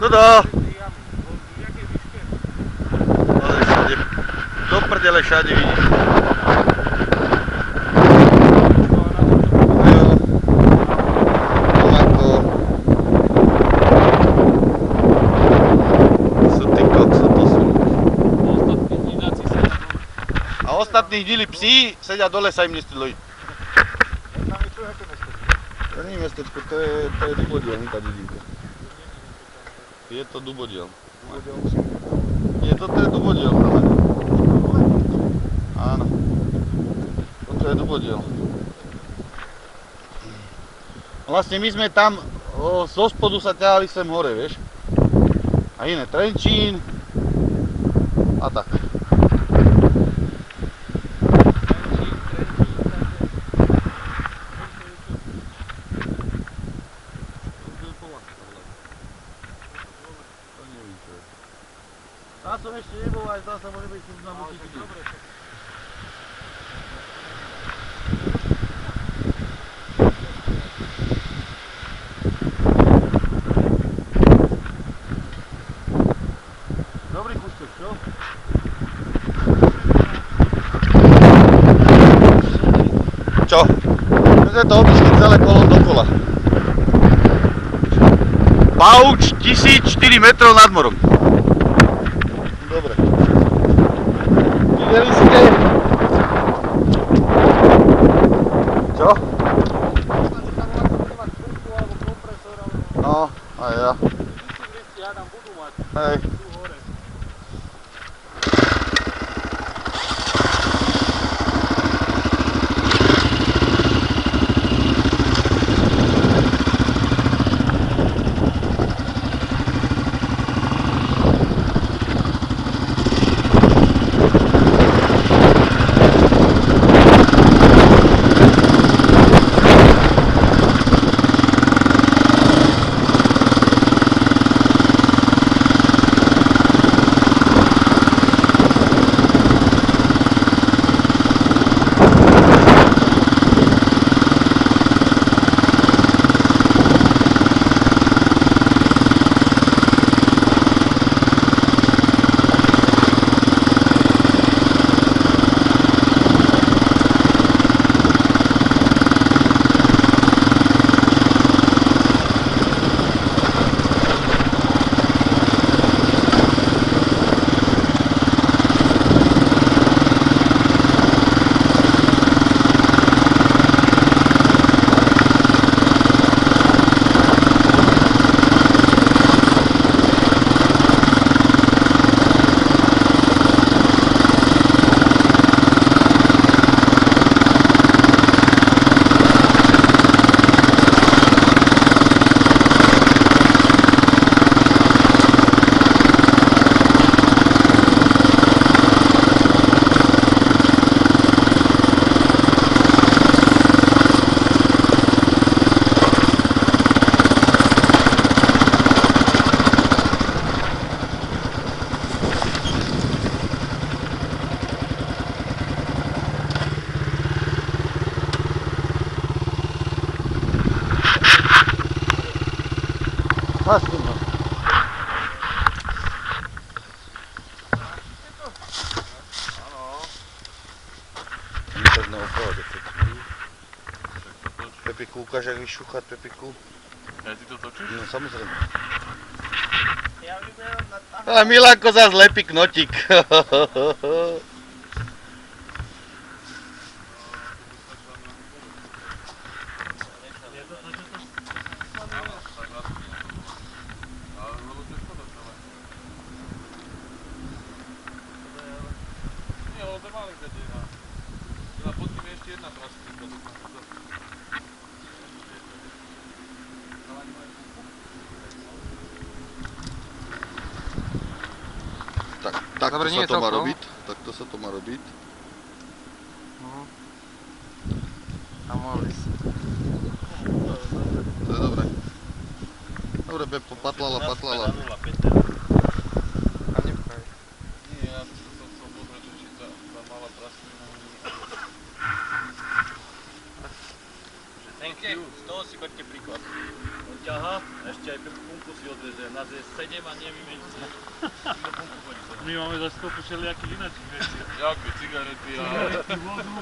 Dodo! Do prdele všade vidíš. Ostatní díli psi sedia dole, sa im nestýlujú. To nie je mestečko, to je dubodiel, nie tá dedinka. Je to dubodiel. Nie, toto je dubodiel. Áno. Toto je dubodiel. Vlastne my sme tam zo spodu sa ťahali sem hore, vieš. A iné Trenčín a tak. Tam som ešte nebol, aj zdá sa, môže byť tu na Mutíky. Dobrý kúsok, čo? Čo? My sme to obišli celé kolom dokola. Pauč 1004 metrov nad morom. Dobre. Videli ste? Čo? No, aj ja. Hej. Hasnimo. Výborné opravdu. Pepiku, ukáž, jak vyšúchať Pepiku. Ja ty to točíš? No samozrejme. A Milanko zás lepí knotík. Takto sa to má robiť. Takto sa to má robiť. A mohli si. To je dobré. Dobre, Beppo, patlala. A nepchaj. Nie, ja som chcel pozrieť, že či tá malá prasklina. Thank you, z toho si berte príklad. Odťaha. Ešte aj pumpu si odveže, nás je 7 a nevymeníte. Pumpu chodíte. My máme za stopu všelijakých ináčích vecí. Jaké cigarety a... Cigarety, vodu.